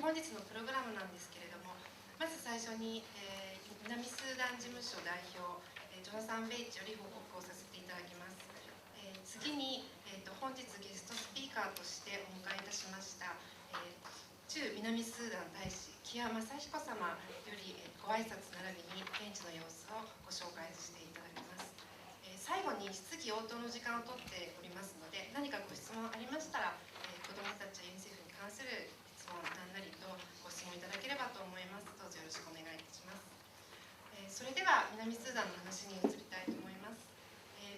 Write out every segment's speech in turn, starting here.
本日のプログラムなんですけれども、まず最初に、南スーダン事務所代表、ジョナサン・ベイチより報告をさせていただきます。次に、本日ゲストスピーカーとしてお迎えいたしました、駐南スーダン大使紀谷昌彦様より、ご挨拶並びに現地の様子をご紹介していただきます。最後に質疑応答の時間をとっておりますので、何かご質問ありましたら、子どもたちやユニセフに関する質問何なりとご質問いただければと思います。どうぞよろしくお願いいたします。それでは南スーダンの話に移りたいと思います。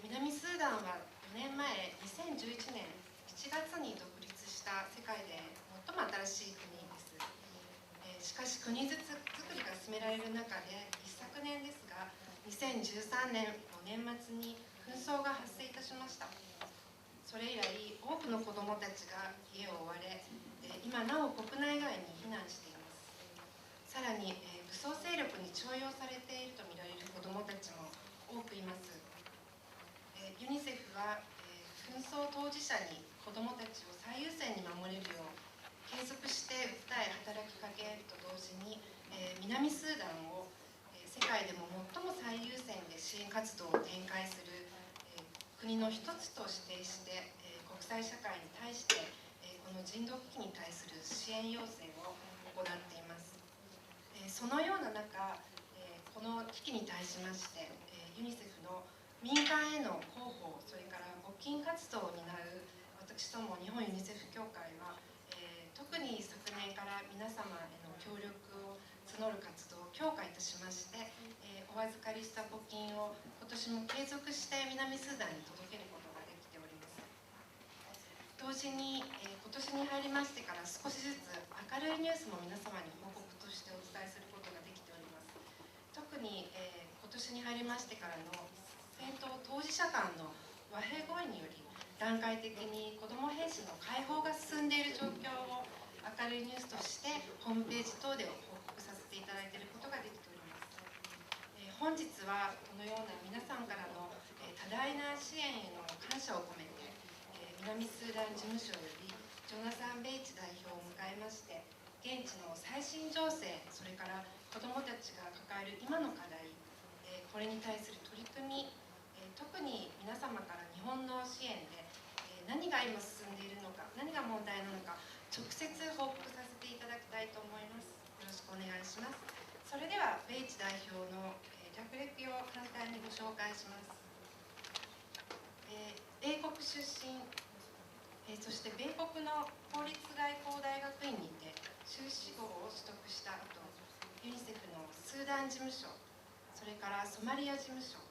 南スーダンは4年前2011年7月に独立した世界で最も新しい国です。しかし国づくりが進められる中で一昨年ですが、2013年の年末に紛争が発生いたしました。それ以来多くの子どもたちが家を追われ、今なお国内外に避難しています。さらに武装勢力に徴用されているとみられる子どもたちも多くいます。ユニセフは紛争当事者に子どもたちを最優先に守れるよう継続して訴え働きかけると同時に、南スーダンを世界でも最も最優先で支援活動を展開する国の一つと指定して、国際社会に対して、この人道危機に対する支援要請を行っています。そのような中、この危機に対しまして、ユニセフの民間への広報、それから募金活動を担う私ども日本ユニセフ協会は、特に昨年から皆様への協力を募る活動を強化いたしまして、お預かりした募金を今年も継続して南スーダンに届けることができております。同時に、今年に入りましてから少しずつ明るいニュースも皆様に報告としてお伝えすることができております。特に、今年に入りましてからの戦闘当事者間の和平合意により段階的に子ども兵士の解放が進んでいる状況を明るいニュースとしてホームページ等で報告させていただいていることができております。本日はこのような皆さんからの多大な支援への感謝を込めて、南スーダン事務所よりジョナサン・ベイチ代表を迎えまして、現地の最新情勢、それから子どもたちが抱える今の課題、これに対する取り組み、特に皆様から日本の支援で何が今進んでいるのか、何が問題なのか直接報告させていただきたいと思います。よろしくお願いします。それではベイチ代表の略歴を簡単にご紹介します。英国出身、そして米国の公立外交大学院にて修士号を取得した後、ユニセフのスーダン事務所、それからソマリア事務所、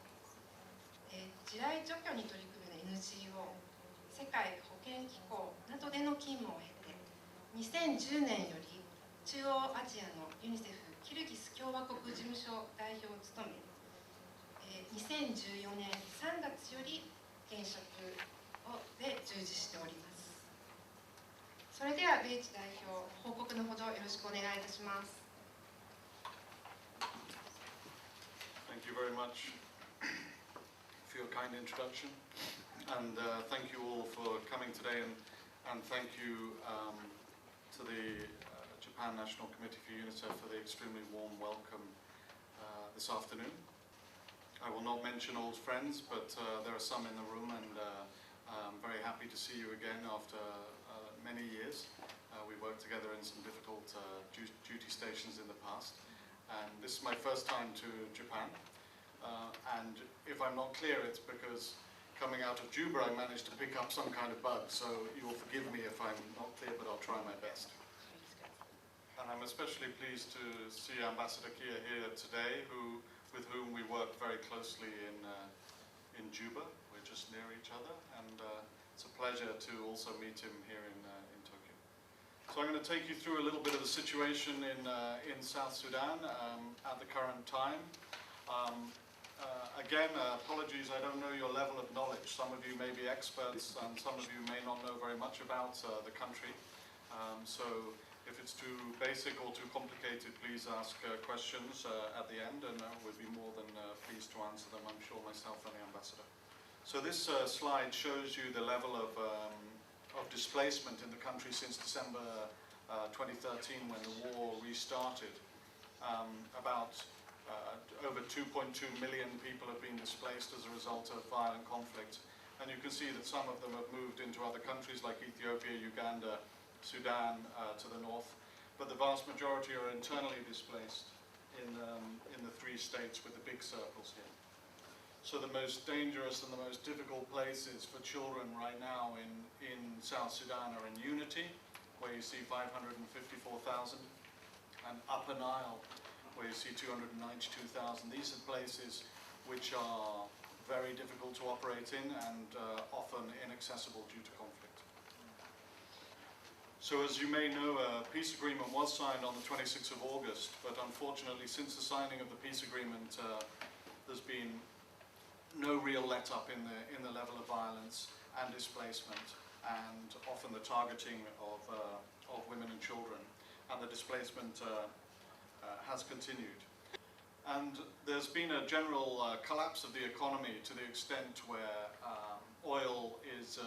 地雷除去に取り組む NGO、 世界保健機構などでの勤務を経て、2010年より中央アジアのユニセフキルギス共和国事務所代表を務め、2014年3月より現職で従事しております。それではベイチ代表、報告のほどよろしくお願いいたします。Thank you very much for your kind introduction, and thank you all for coming today, and thank you to the Japan National Committee for UNICEF for the extremely warm welcome this afternoon. I will not mention old friends, but there are some in the room, and I'm very happy to see you again after many years. We worked together in some difficult duty stations in the past, and this is my first time to Japan. And if I'm not clear, it's because coming out of Juba I managed to pick up some kind of bug, so you'll forgive me if I'm not clear, but I'll try my best. And I'm especially pleased to see Ambassador Kia here today, with whom we worked very closely in Juba. We're just near each other, and it's a pleasure to also meet him here in Tokyo. So I'm going to take you through a little bit of the situation in South Sudan at the current time. Again, apologies, I don't know your level of knowledge. Some of you may be experts, and some of you may not know very much about the country. So if it's too basic or too complicated, please ask questions at the end, and we'll be more than pleased to answer them, I'm sure, myself and the Ambassador. So this slide shows you the level of displacement in the country since December 2013 when the war restarted. Over 2.2 million people have been displaced as a result of violent conflict. And you can see that some of them have moved into other countries like Ethiopia, Uganda, Sudan to the north. But the vast majority are internally displaced in the 3 states with the big circles here. So the most dangerous and the most difficult places for children right now in South Sudan are in Unity, where you see 554,000, and Upper Nile, where you see 292,000. These are places which are very difficult to operate in and often inaccessible due to conflict. So as you may know, a peace agreement was signed on the 26th of August, but unfortunately since the signing of the peace agreement there's been no real let-up in the level of violence and displacement, and often the targeting of women and children, and the displacement has continued. And there's been a general collapse of the economy to the extent where oil is,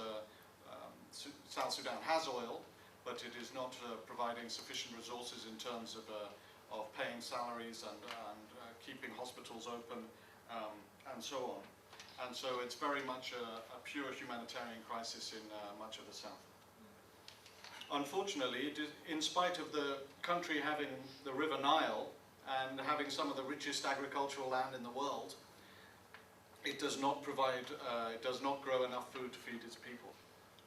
South Sudan has oil, but it is not providing sufficient resources in terms of paying salaries and keeping hospitals open and so on. And so it's very much a pure humanitarian crisis in much of the south. Unfortunately, in spite of the country having the River Nile and having some of the richest agricultural land in the world, it does not provide, it does not grow enough food to feed its people.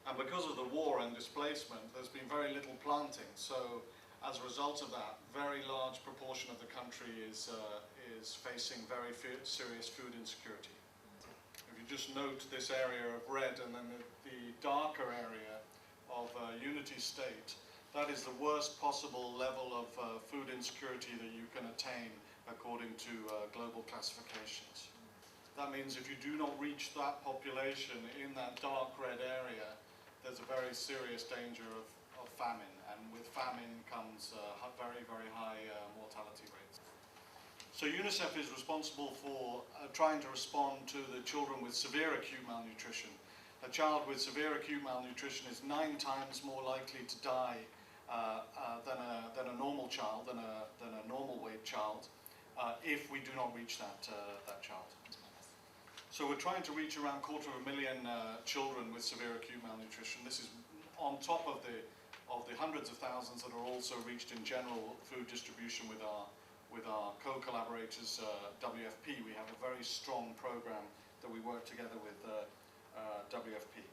And because of the war and displacement, there's been very little planting. So as a result of that, very large proportion of the country is facing very serious food insecurity. If you just note this area of red and then the darker area of Unity State, that is the worst possible level of food insecurity that you can attain according to global classifications. That means if you do not reach that population in that dark red area, there's a very serious danger of famine, and with famine comes very, very high mortality rates. So UNICEF is responsible for trying to respond to the children with severe acute malnutrition. A child with severe acute malnutrition is 9 times more likely to die than a normal child, than a normal weight child, if we do not reach that child. So we're trying to reach around 250,000 children with severe acute malnutrition. This is on top of the hundreds of thousands that are also reached in general food distribution with our co-collaborators, WFP. We have a very strong program that we work together with WFP.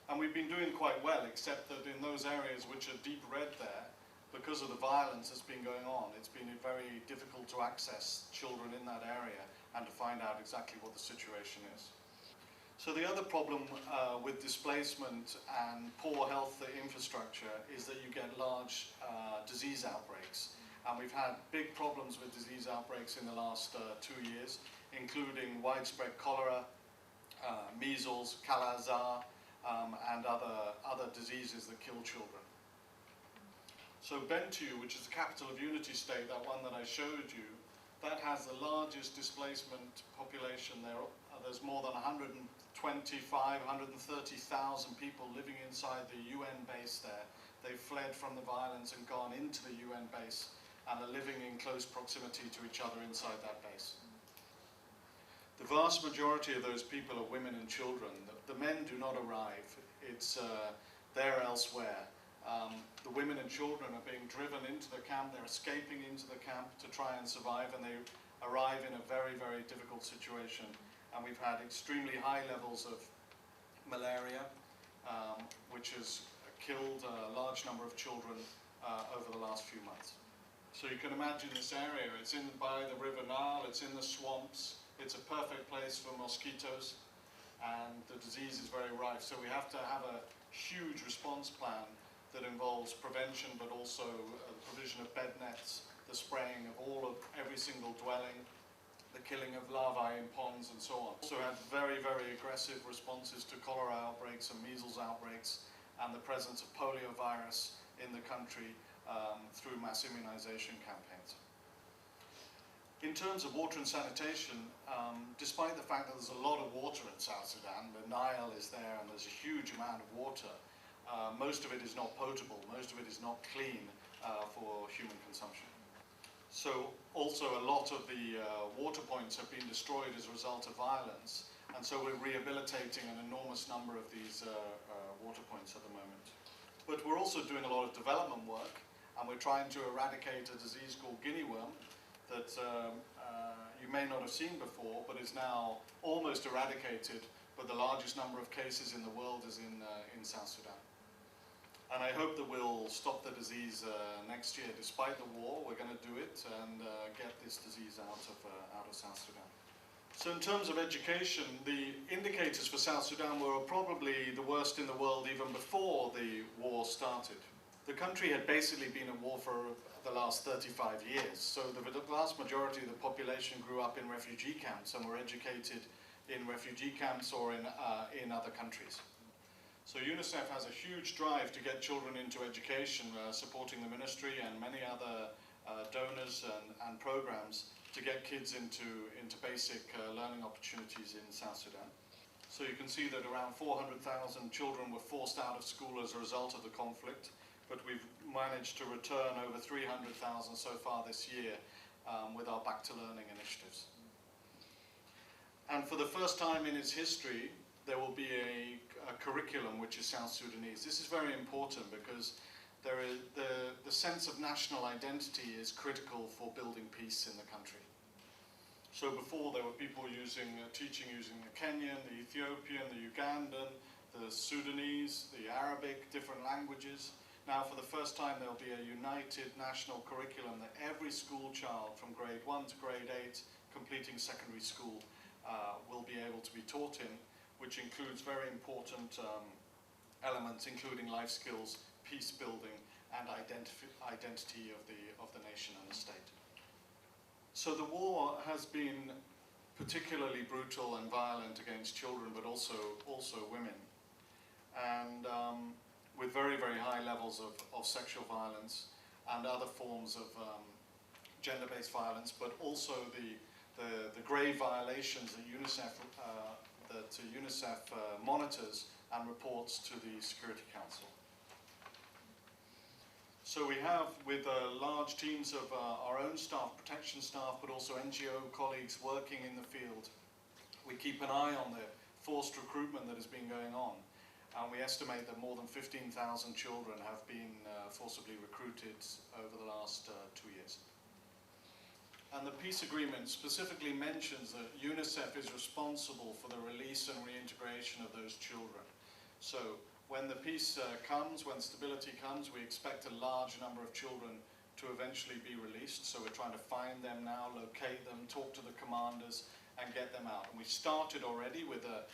And we've been doing quite well, except that in those areas which are deep red there, because of the violence that's been going on, it's been very difficult to access children in that area and to find out exactly what the situation is. So the other problem with displacement and poor health infrastructure is that you get large disease outbreaks. And we've had big problems with disease outbreaks in the last 2 years, including widespread cholera, measles, Kala-Azar, and other diseases that kill children. So Bentiu, which is the capital of Unity State, that one that I showed you, that has the largest displacement population there. There's more than 125,000, 130,000 people living inside the UN base there. They've fled from the violence and gone into the UN base and are living in close proximity to each other inside that base. The vast majority of those people are women and children. The men do not arrive. They're elsewhere. The women and children are being driven into the camp. They're escaping into the camp to try and survive, and they arrive in a very, very difficult situation. And we've had extremely high levels of malaria, which has killed a large number of children over the last few months. So you can imagine this area. It's by the River Nile. It's in the swamps. It's a perfect place for mosquitoes, and the disease is very rife. So we have to have a huge response plan that involves prevention, but also the provision of bed nets, the spraying of every single dwelling, the killing of larvae in ponds, and so on. Also had very, very aggressive responses to cholera outbreaks and measles outbreaks, and the presence of poliovirus in the country through mass immunization campaigns. In terms of water and sanitation, despite the fact that there's a lot of water in South Sudan, the Nile is there and there's a huge amount of water, most of it is not potable, most of it is not clean for human consumption. So also a lot of the water points have been destroyed as a result of violence, and so we're rehabilitating an enormous number of these water points at the moment. But we're also doing a lot of development work, and we're trying to eradicate a disease called Guinea Worm that you may not have seen before, but is now almost eradicated, but the largest number of cases in the world is in South Sudan. And I hope that we'll stop the disease next year. Despite the war, we're going to do it and get this disease out of South Sudan. So in terms of education, the indicators for South Sudan were probably the worst in the world even before the war started. The country had basically been at war for the last 35 years. So the vast majority of the population grew up in refugee camps and were educated in refugee camps or in other countries. So UNICEF has a huge drive to get children into education, supporting the ministry and many other donors and programs to get kids into basic learning opportunities in South Sudan. So you can see that around 400,000 children were forced out of school as a result of the conflict, but we've managed to return over 300,000 so far this year with our Back to Learning initiatives. And for the first time in its history, there will be a curriculum which is South Sudanese. This is very important because the sense of national identity is critical for building peace in the country. So before there were people teaching using the Kenyan, the Ethiopian, the Ugandan, the Sudanese, the Arabic, different languages. Now for the first time there will be a united national curriculum that every school child from grade 1 to grade 8 completing secondary school will be able to be taught in, which includes very important elements including life skills, peace building and identity of the nation and the state. So the war has been particularly brutal and violent against children, but also women, and with very, very high levels of sexual violence and other forms of gender-based violence, but also the grave violations that UNICEF monitors and reports to the Security Council. So we have, with large teams of our own staff, protection staff, but also NGO colleagues working in the field, we keep an eye on the forced recruitment that has been going on. And we estimate that more than 15,000 children have been forcibly recruited over the last 2 years. And the peace agreement specifically mentions that UNICEF is responsible for the release and reintegration of those children. So when the peace comes, when stability comes, we expect a large number of children to eventually be released. So we're trying to find them now, locate them, talk to the commanders, and get them out. And we started already with a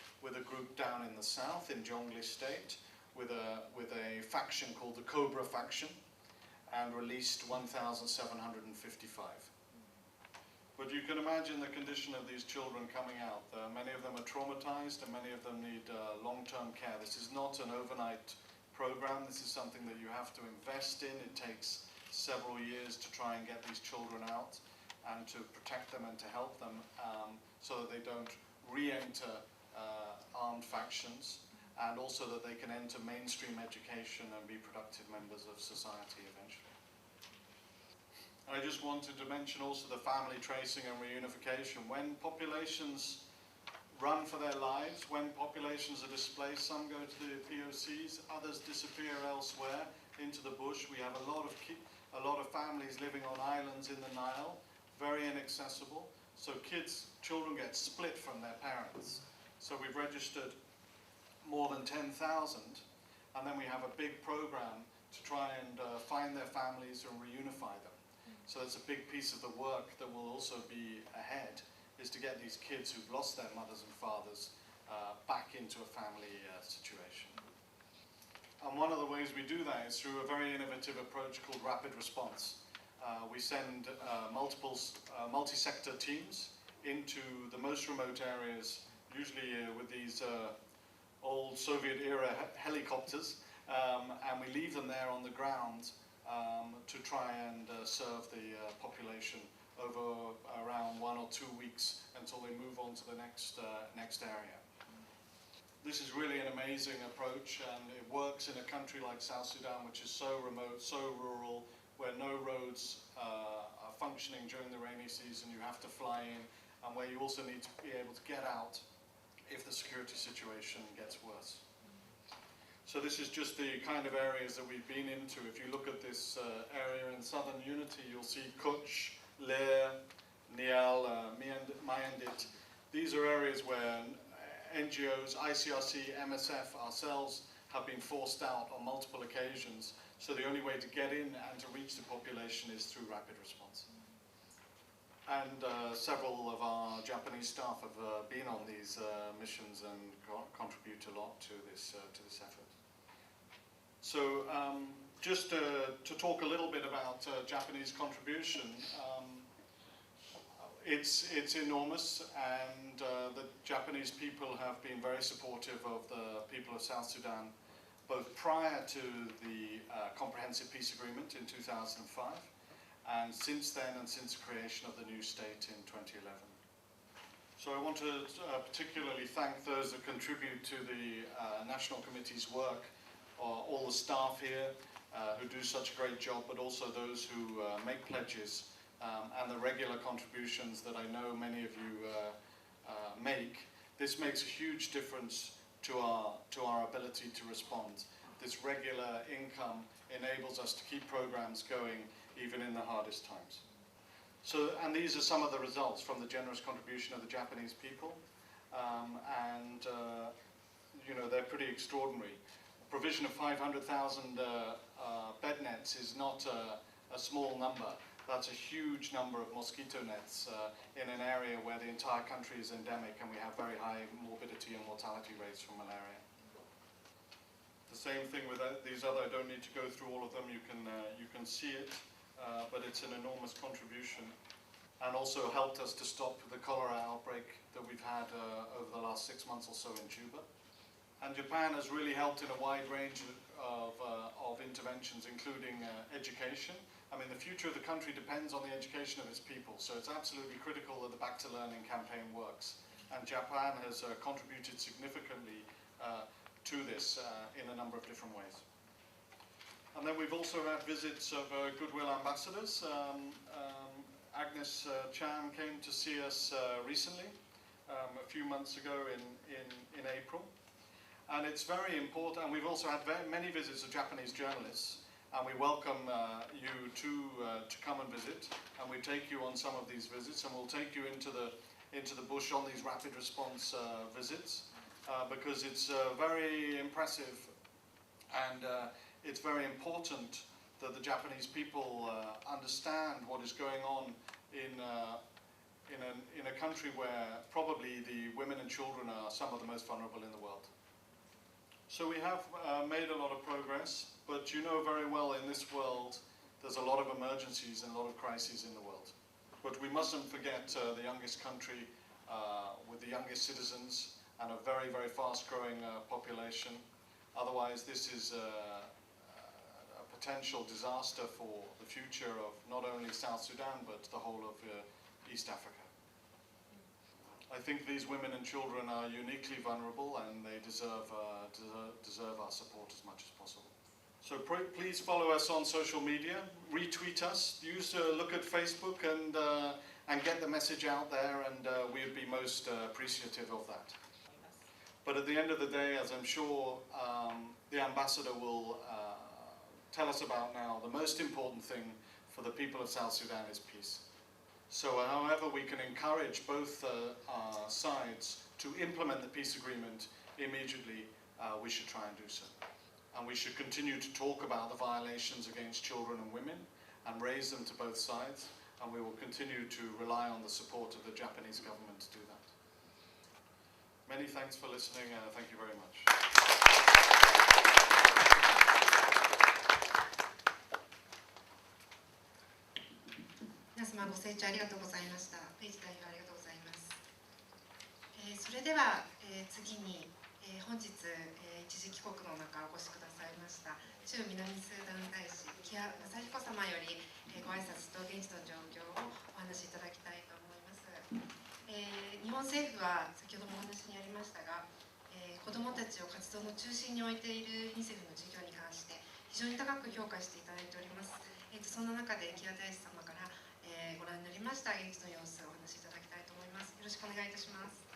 group down in the south, in Jonglei State, with a faction called the Cobra faction, and released 1,755. But you can imagine the condition of these children coming out. Many of them are traumatized and many of them need long-term care. This is not an overnight program. This is something that you have to invest in. It takes several years to try and get these children out and to protect them and to help them so that they don't re-enter armed factions, and also that they can enter mainstream education and be productive members of society eventually. I just wanted to mention also the family tracing and reunification. When populations run for their lives, when populations are displaced, some go to the POCs, others disappear elsewhere into the bush. We have a lot of families living on islands in the Nile, very inaccessible. So children get split from their parents. So we've registered more than 10,000, and then we have a big program to try and find their families and reunify them. So that's a big piece of the work that will also be ahead, is to get these kids who've lost their mothers and fathers back into a family situation. And one of the ways we do that is through a very innovative approach called rapid response. We send multi-sector teams into the most remote areas, usually with these old Soviet-era helicopters, and we leave them there on the ground to try and serve the population over around 1 or 2 weeks until they move on to the next area. This this is really an amazing approach, and it works in a country like South Sudan, which is so remote, so rural, where no roads are functioning during the rainy season. You have to fly in, and where you also need to be able to get out if the security situation gets worse. So this is just the kind of areas that we've been into. If you look at this area in Southern Unity, you'll see Kutch, Lear, Nial, Mayandit. These are areas where NGOs, ICRC, MSF, ourselves have been forced out on multiple occasions. So the only way to get in and to reach the population is through rapid response. And several of our Japanese staff have been on these missions and contribute a lot to this effort. So just to talk a little bit about Japanese contribution, it's enormous, and the Japanese people have been very supportive of the people of South Sudan, both prior to the Comprehensive Peace Agreement in 2005, and since then, and since the creation of the new state in 2011. So I want to particularly thank those that contribute to the National Committee's work, all the staff here who do such a great job, but also those who make pledges and the regular contributions that I know many of you make. This makes a huge difference to our ability to respond. This regular income enables us to keep programs going even in the hardest times. So, and these are some of the results from the generous contribution of the Japanese people, you know, they're pretty extraordinary. A provision of 500,000 bed nets is not a small number. That's a huge number of mosquito nets in an area where the entire country is endemic and we have very high morbidity and mortality rates from malaria. The same thing with these other, I don't need to go through all of them, you can see it, but it's an enormous contribution, and also helped us to stop the cholera outbreak that we've had over the last 6 months or so in Juba. And Japan has really helped in a wide range of interventions, including education. I mean, the future of the country depends on the education of its people, so it's absolutely critical that the Back to Learning campaign works. And Japan has contributed significantly to this in a number of different ways. And then we've also had visits of Goodwill ambassadors. Agnes Chan came to see us recently, a few months ago in April. And it's very important, and we've also had many visits of Japanese journalists, and we welcome you to come and visit, and we take you on some of these visits, and we'll take you into the bush on these rapid response visits, because it's very impressive, and it's very important that the Japanese people understand what is going on in a country where probably the women and children are some of the most vulnerable in the world. So we have made a lot of progress, but you know very well in this world there's a lot of emergencies and a lot of crises in the world. But we mustn't forget the youngest country with the youngest citizens and a very, very fast-growing population. Otherwise, this is a potential disaster for the future of not only South Sudan, but the whole of East Africa. I think these women and children are uniquely vulnerable, and they deserve our support as much as possible. So please follow us on social media, retweet us, look at Facebook and get the message out there, and we would be most appreciative of that. But at the end of the day, as I'm sure the ambassador will tell us about now, the most important thing for the people of South Sudan is peace. So however we can encourage both sides to implement the peace agreement immediately, we should try and do so. And we should continue to talk about the violations against children and women and raise them to both sides, and we will continue to rely on the support of the Japanese government to do that. Many thanks for listening, and thank you very much. 皆様ご清聴ありがとうございました。ページ代表ありがとうございます。それでは、次に、本日、一時帰国の中お越しくださいました駐南スーダン大使紀谷昌彦様より、ご挨拶と現地の状況をお話しいただきたいと思います。日本政府は先ほどもお話にありましたが、子どもたちを活動の中心に置いているユニセフの事業に関して非常に高く評価していただいております。そんな中で木谷大使様から、ご覧になりました現地の様子をお話しいただきたいと思います。よろしくお願いいたします。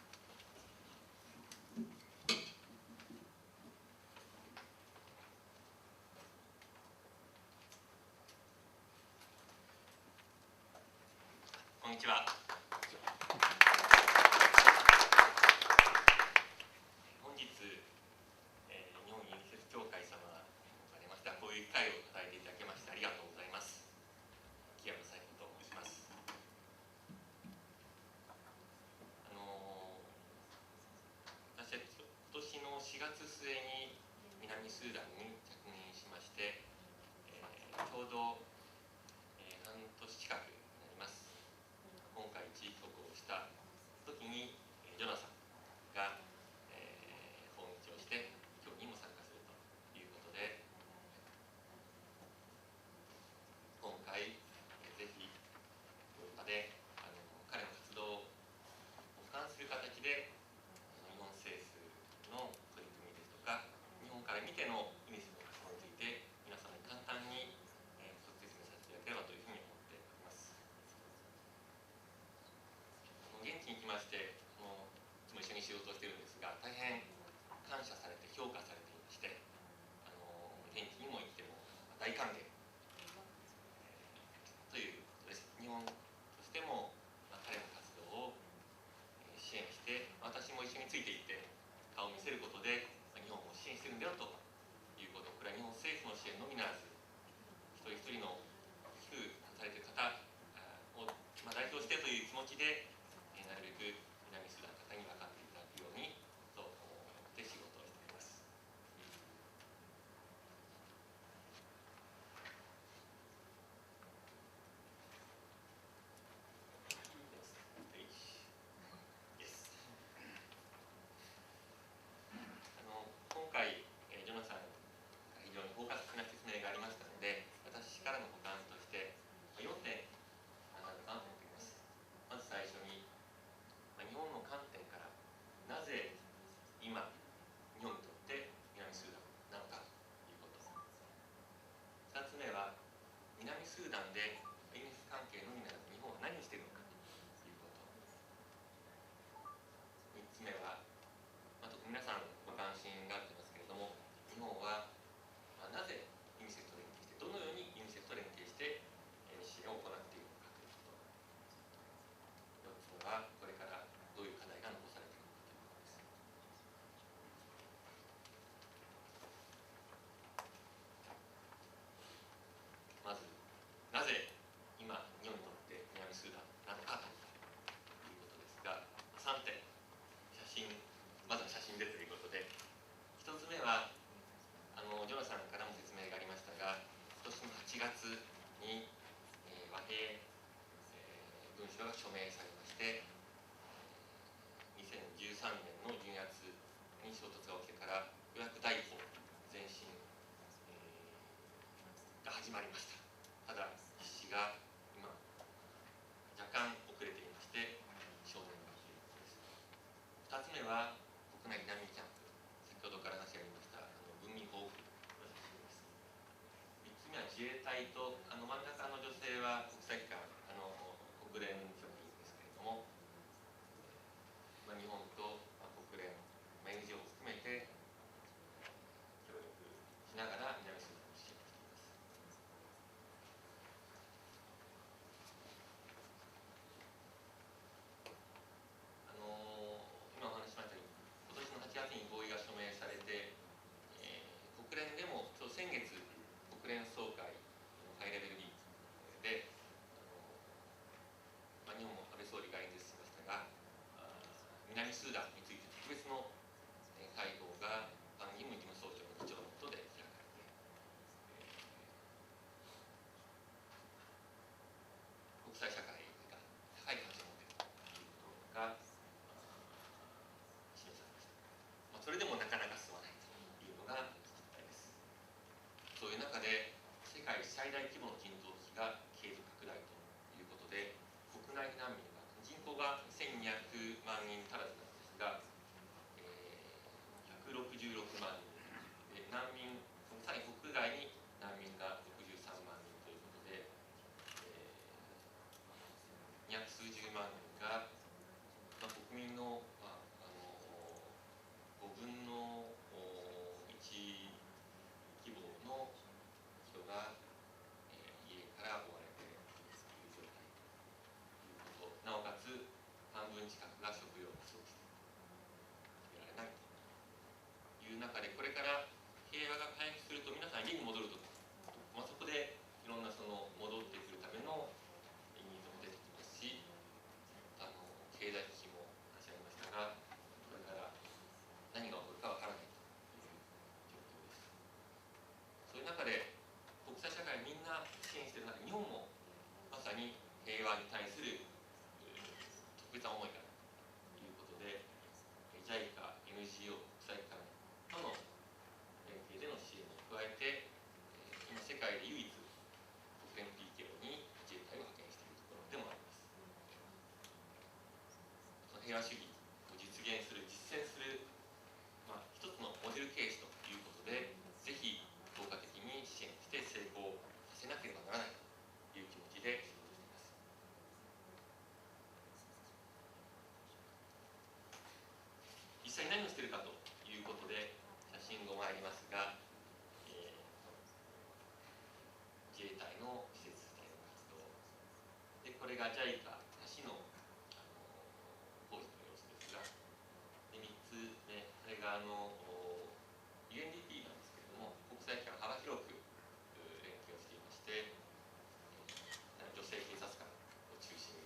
こんにちは。本日、日本ユニセフ協会様からましたこういう機会を与えていただきましてありがとうございます。木谷昌彦と申します。私は今年の4月末に南スーダンに着任しまして、ちょうど、半年近く今回地域渡航した時にジョナサンが、訪日をして今日にも参加するということで、今回ぜひこの場で彼の活動を俯瞰する形で日本政府の取り組みですとか日本から見てのユニセフの活動について皆さんに簡単にご説明させていただければというふうに思っております。現地に来ましていつも一緒に仕事をしているんですが大変感謝されて評価されていまして、現地にも行っても大歓迎、ということです。日本としても、彼の活動を支援して私も一緒についていって顔を見せることで日本を支援しているんだよということ、これは日本政府の支援のみならず一人一人の寄付されている方を、代表してという気持ちでなるべく南スーダンの方に分かっていただくようにと思って仕事をしています。今回、ジョナサンが非常に包括的な説明がありましたので、私からの補完として4点話そうかなと思っています。まず最初に日本の観点からなぜ今日本にとって南スーダンなのかということ、2つ目は南スーダンでユニセフ関係のみならず日本は何をしているのかということ、3つ目は、皆さんご関心があると思いますけれども日本は、なぜユニセフと連携してどのようにユニセフと連携して支援を行っているのかということ、4つ目はこれからどういう課題が残されているのかということです。まずなぜ今日本にとって南スーダンなのかということですが、3点、まずは写真でということで、1つ目はジョナサンからも説明がありましたが今年の8月に、和平、文書が署名されまして2013年の12月に衝突が起きてからようやく第一の前進、が始まりました。ただ実施が今若干遅れていまして承認がということです。2つ目は国内避難民キャンプ、先ほどから話がありました軍民報復の写真です。3つ目は自衛隊と真ん中の女性は国際機関国連職員ですけれども、日本と国連、NGO を含めて協力しながら南スーダンを支援しています。今お話ししましたように今年の8月に合意が署名されて、国連でも先月国連総会のハイレベルリーグでいう中で、これから平和が回復すると皆さん家に戻ると、そこでいろんなその戻ってくるためのニーズも出てきますし、経済危機も話し合いましたが、これから何が起こるかわからないという状況です。そういう中で国際社会みんな支援している中で、日本もまさに平和に対する特別な思いがあるということで、JICA、NGO、国際機関との連携での支援に加えて、今世界で唯一国連 PKO に自衛隊を派遣しているところでもあります。その平和主義を実現する、実践する、一つのモデルケースということで、ぜひ効果的に支援して成功させなければならないという気持ちで仕事しています。実際に何をしているかということで写真が参りますが、自衛隊の施設での活動で、これが JICA 橋の工事の様子ですが、で3つ目、これがUNDP なんですけれども、国際機関幅広く連携をしていまして、女性警察官を中心に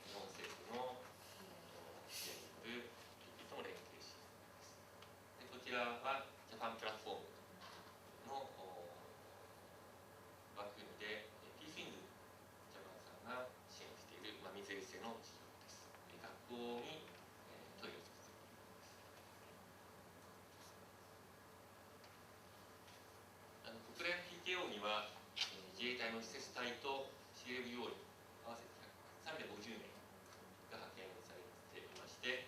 日本政府の支援部とも連携しています。でこちらはジャパンプラットフォームの枠組みで、ピースインズジャパンさんが支援している、水衛星の事業です。学校にトイレを作っている国連 PKO には、自衛隊の施設隊と司令部要員合わせて350名が派遣されていまして、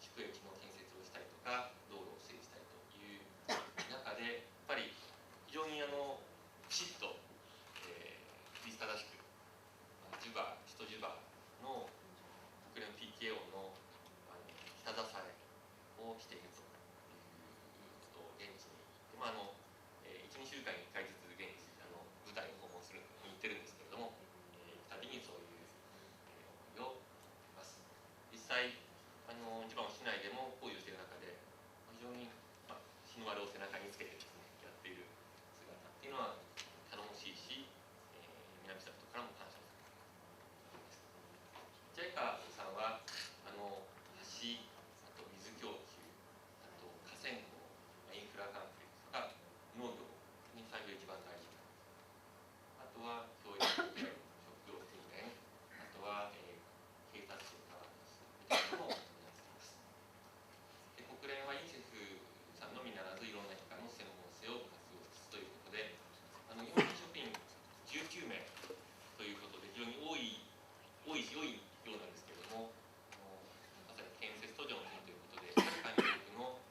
宿営地の建設をしたりとか、道路を整備したりという中で、やっぱり非常にきちっと、規律正しく、首都ジュバの国連 PKO の下支えをしているということを現地に行って、1、2週間に1回ずつ現地部隊を訪問するに行ってるんですけれども、行くたびにそういう思いをします。実際ジュバの市内でも工事をしている中で、非常に日の丸を背中につけてですね、やっている姿っていうのは頼もしいし、南スタッフからも感謝する。JICA さんは橋、あと水供給、あと河川工、インフラ関係とか農業に産業一番大事な。あとは教育、食料訓練、あとは、警察庁からですね、みたいなのをやっています。で国連はユニセフさんのみならずいろんな機関の専門性を活用しつつということで、日本の職員19名ということで非常に多いようなんですけれども、まさに建設途上の国ということで、はるかに多くの国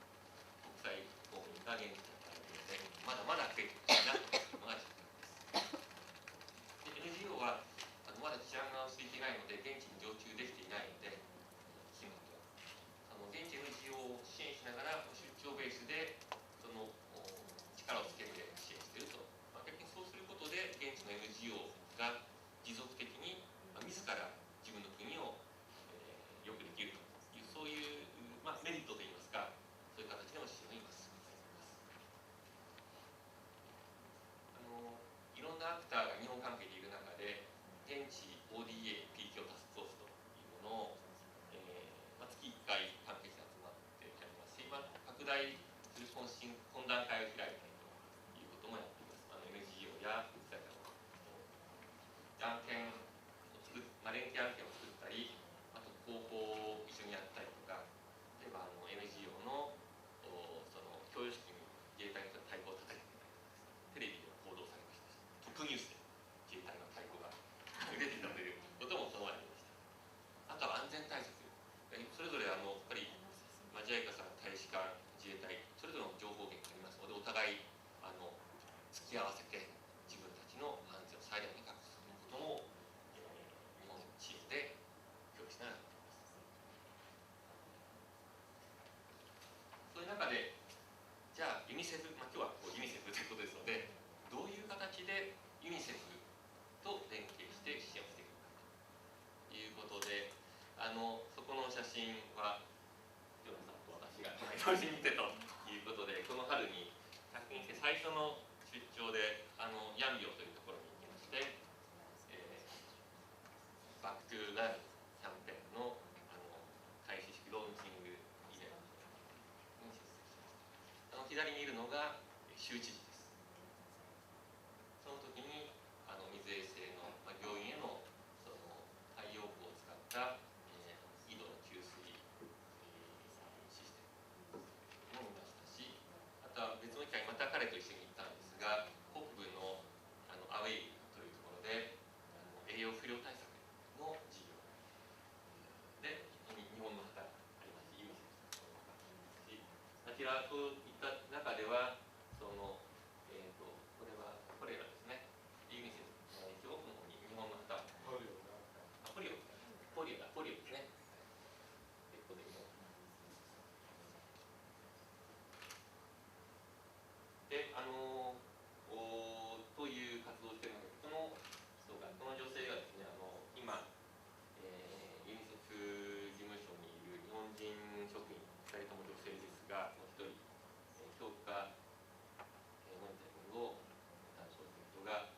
際公務員が現地に働いているので、まだまだ増えてほしいなというのが実感です。で NGO はまだ治安が落ち着いていないので、現地に常駐できていないので、今と現地 NGO を支援しながら出張ベースでその力をつけて支援していると、逆にそうすることで現地の NGO が持続的に自ら自分の国をよくできるという、そういう、メリットといいますか、そういう形でも支援を今進めています。いろんなアクターが日本関係にいる中で、現地 ODA、PKO タスクフォースというものを、月1回関係者集まってやりますし、拡大する懇談会を開いたりということもやっています。NGO や国際機関の案件を連携案件を作ったり、あと広報を一緒にやったりとか、例えばNGO のその供与式に自衛隊の太鼓を叩いてテレビで報道されましたし、トップニュースで自衛隊の太鼓が出ていたということもその前にありました。あとは安全対策、それぞれやっぱりJICA さん、大使館、自衛隊、それぞれの情報源がありますので、お互い付き合わせて自分たちの安全を最大限確保することも、日本チームで協力しながらやっています。そういう中で、じゃあユニセフ、今日はユニセフということですので、どういう形でユニセフと連携して支援をしていくかということで、そこの写真はジョナサンと私調子にてということで、この春に確認して最初の出張でヤンビョというところに行きまして、バックトゥーランキャンペーンの開始式ローンチングイベントに出席しました。左にいるのが州知事です。その時に水衛星の、病院へのその太陽光を使った井戸の給水システムも見ましたし、あとは別の機会にまた彼と一緒に行ったんですが、北部のアウェイというところで栄養不良対策の事業で日本の旗がありますし、ユニセフの旗がありますし、あちらといった中ではそのこれらですね、ユニセフの一応奥の方に日本の旗、ポリオですね。ここででという活動をしているので、この女性がですね、今、ユニセフ事務所にいる日本人職員2人とも女性ですが、もう1人、評価モニタリングを担当する人が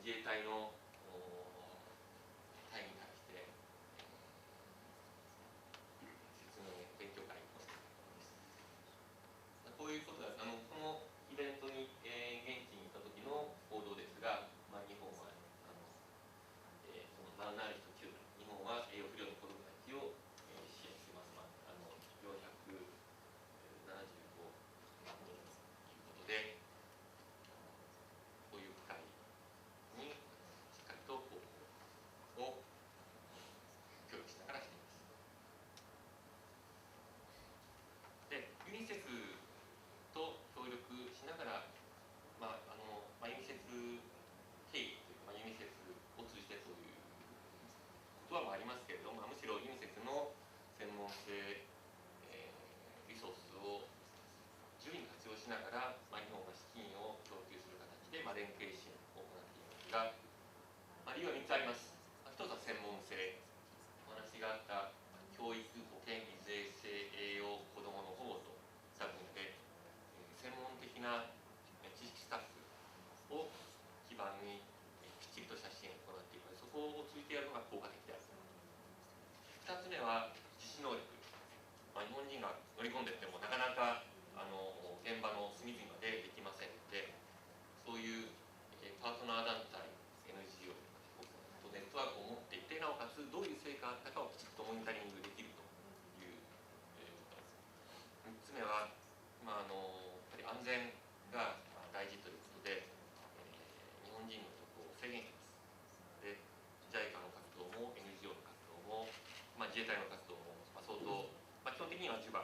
自衛隊の隊員に対して説明勉強会をしているところです。こういうことがこのイベントに、現地に行った時の報道ですが、日本はそのマルナーリスト中日本は栄養不良の子どもたちを、支援しています。475万人ということで、こういう会にしっかりと広報を協力しながらしています。で、ユニセフと協力しながら、ユニセフ経緯というか、ユニセフを通じてという言葉もありますけれども、むしろユニセフの専門性、リソースを十分に活用しながら、日本が資金を供給する形で、連携支援を行っていますが、理由は3つあります。1つは専門性、お話があった教育、保健、水衛生、栄養、子どもの保護とした分で、専門的な知識スタッフを基盤にきっちりとした支援を行っていくので、そこをついてやるのが効果的である。2つ目は実施能力。日本人が乗り込んでいってもなかなか現場の隅々までできませんので、そういうパートナー団体 NGO とネットワークを持っていて、なおかつどういう成果があったかをきちっとモニタリングできるということです。3つ目は、やっぱり安全が大事ということで、日本人の渡航を制限します。で、JICA の活動も NGO の活動も、自衛隊の活動も、相当、基本的には地場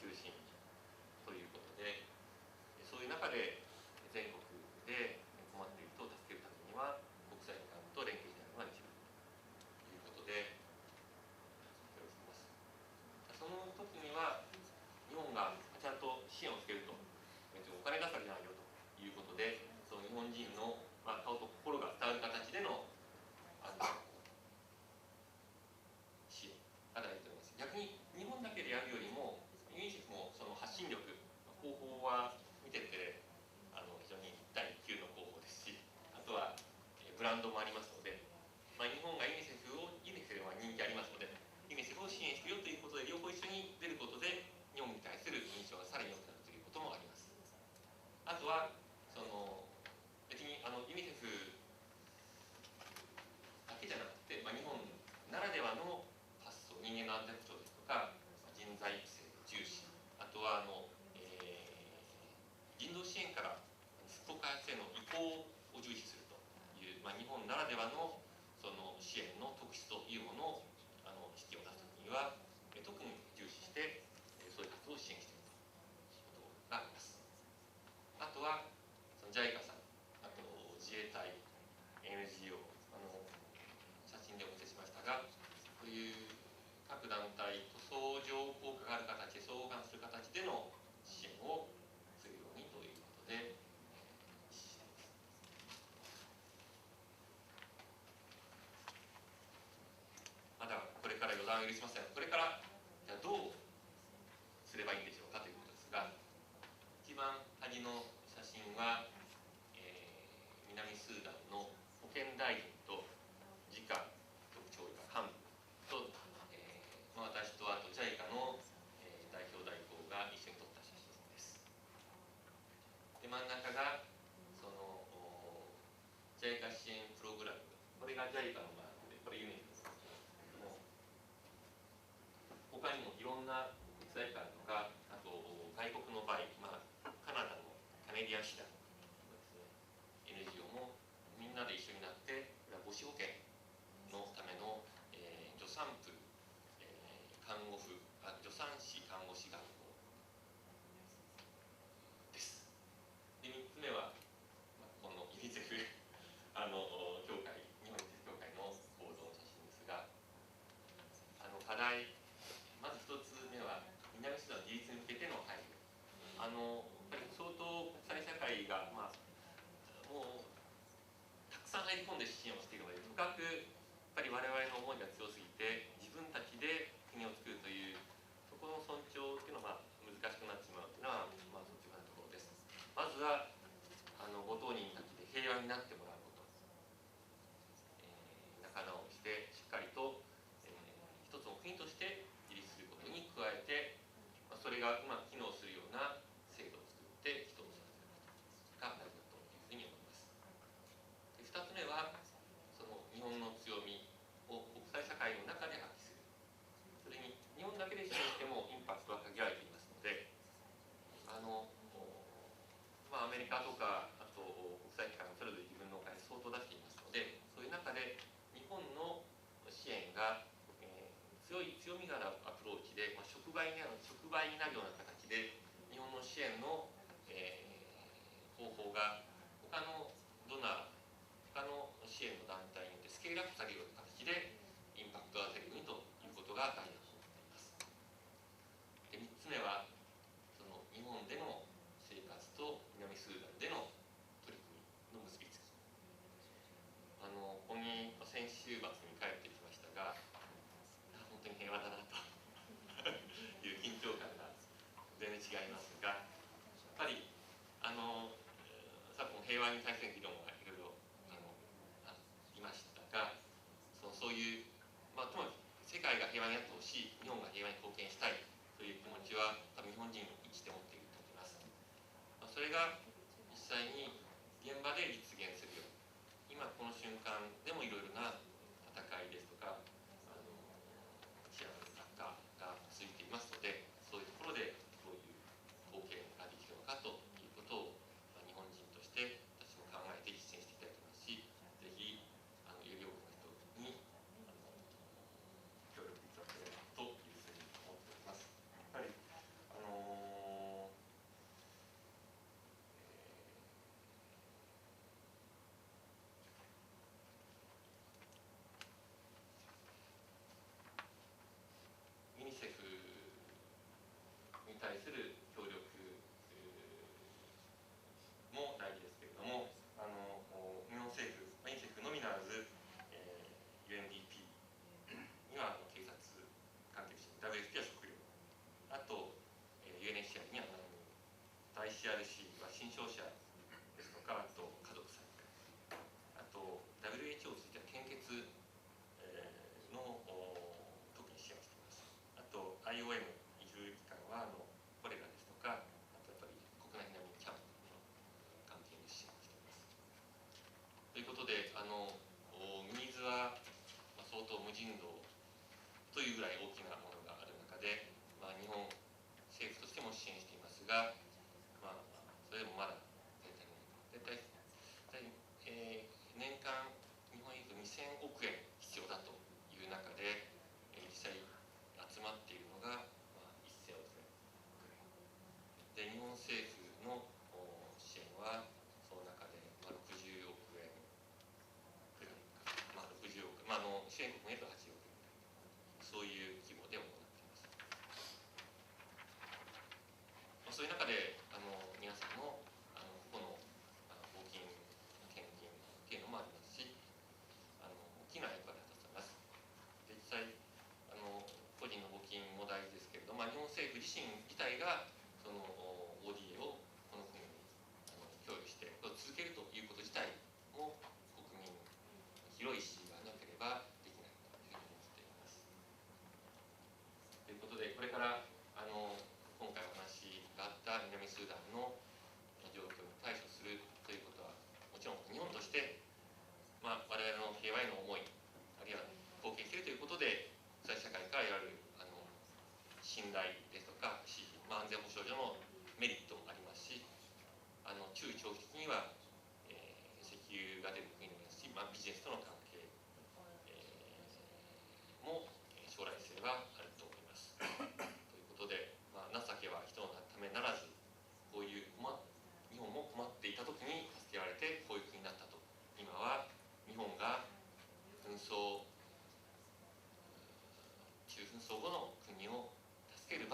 中心ということで、そういう中で全国で困っている人を助けるためには、国際機関と連携しながらできるということで、協力しています。その時には、日本がちゃんと支援をつけると、別にお金出すわけじゃないよということで、その日本人の顔と心が伝わる形での支援が大事と思います。逆に日本だけでやるよりも、ユニセフもその発信力、広報は見てて非常に第一級の広報ですし、あとはブランドもありますので、日本がユニセフは人気ありますので、ユニセフを支援しているということで、両方一緒に出ることで、日本に対する印象がさらに良くなるということもあります。あとは別にユニセフだけじゃなくて、日本ならではの発想、人間の安全保障ですとか、人材育成重視、あとは人道支援から復興開発への移行を重視するという、日本ならではのその支援の特質というものを指揮を出すときには、特に重視してそういう活動を支援しているということがあります。あとはJICA さん、あと自衛隊、NGO、写真でお見せしましたが、そういう各団体と相乗効果がある形で相関する形での支援をするようにということで実施しています。まだこれから予断を許しません。これからじゃあどうすればいいん際機関とか、あと外国の場合、カナダのカネディアンシダンのですね、NGO もみんなで一緒になって、母子保険のための、助産婦、看護婦、助産師看護師学校です。で、3つ目は、このユニセフ協会、日本ユニセフ協会の構造の写真ですが、課題、まず1つ目は南スーダンの自立に向けての配慮。やっぱり相当国際社会が、もうたくさん入り込んで支援をしているので、深くやっぱり我々の思いが強すぎて、自分たちで国を作るというそこの尊重というのが難しくなってしまうというのは、率直なところです。まずはご当人たちで平和になってもらうこと、仲直りしてしっかりと、一つの国として自立することに加えて、それがうまく機能するような制度を作って人を育てることが大事だというふうに思います。で、2つ目はその日本の強みを国際社会の中で発揮する。それに日本だけで支援してもインパクトは限られていますので、アメリカとかあと国際機関がそれぞれ自分のお金相当出していますので、そういう中で日本の支援が、強みがあるアプローチで、触媒になるような形で日本の支援の、方法が他のドナー、他の支援の団体によってスケールアップされるような形でインパクトを与えるようにということが大事だと思っています。で、3つ目はその日本での生活と南スーダンでの取り組みの結びつき。ここに先週末に帰ってきましたが、本当に平和だなという緊張感が全然違いますが、やっぱり昨今平和に対する議論がいろいろありましたが、そういう、ともかく世界が平和になってほしい、日本が平和に貢献したいという気持ちは多分日本人一致で持っていると思います。それが実際に現場で実現するように、今この瞬間でもいろいろな戦いですとか治安の悪化が続いていますので、そういうところでどういう貢献ができるのかということを、日本人として私も考えて実践していきたいと思いますし、ぜひより多くの人に協力いただければというふうに思っております。やはりユニセフに対する協力も大事ですけれども、日本政府、ユニセフのみならず、UNDP には警察関係者、WFP は食料、あと、UNHCR には難民、ICRC は新商社ですとか、あと家族参加、あと WHO については献血の特に支援をしています。あと IOM 移住機関はコレラですとか、あとやっぱり国内難民キャンプの関係に支援をしています。ということで、ニーズは相当無尽蔵というぐらい大きなものがある中で、日本政府としても支援していますが、それでもまだ大体年間日本円で2000億円必要だという中で、実際集まっているのが、1000億円くらいで、日本政府の支援はその中で60億円くらいか、60億、支援国へと8億円くらい、そういう規模で行っています。そういう中で皆さんの個々の募金、献金っていうのもありますし、大きな役割を果たせます。実際個人の募金も大事ですけれども、日本政府自身自体がその ODA をこの国に共有して続けるということ自体も国民広い支持がなければできないというふうに思っています。ということで、これから今回お話があった南スーダンの状況に対処するということはもちろん日本として、我々の平和への思い、あるいは貢献しているということで国際社会から得られる信頼ですとか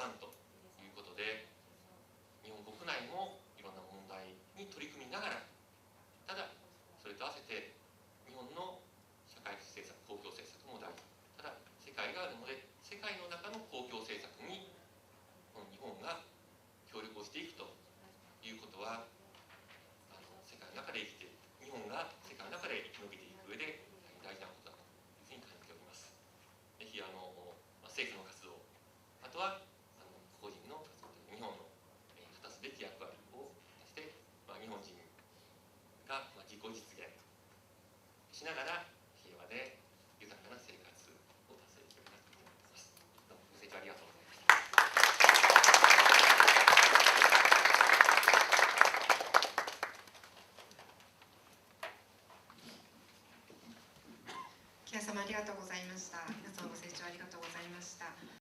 ワンということで、日本国内もいろんな問題に取り組みながら、ただそれと合わせて日本の社会政策、公共政策も大事、ただ世界があるので、世界の中の公共政策にこの日本が協力をしていくということは、世界の中で生きている、日本が世界の中で生き延びていく上で大事なことだというふうに感じております。ぜひ政府の活動、あとは個人の活動で日本の果たすべき役割を果たして、日本人が自己実現しながら平和で豊かな生活を達成できるようになっていきます。どうもご清聴ありがとうございました。木谷様ありがとうございました。皆さんご清聴ありがとうございました。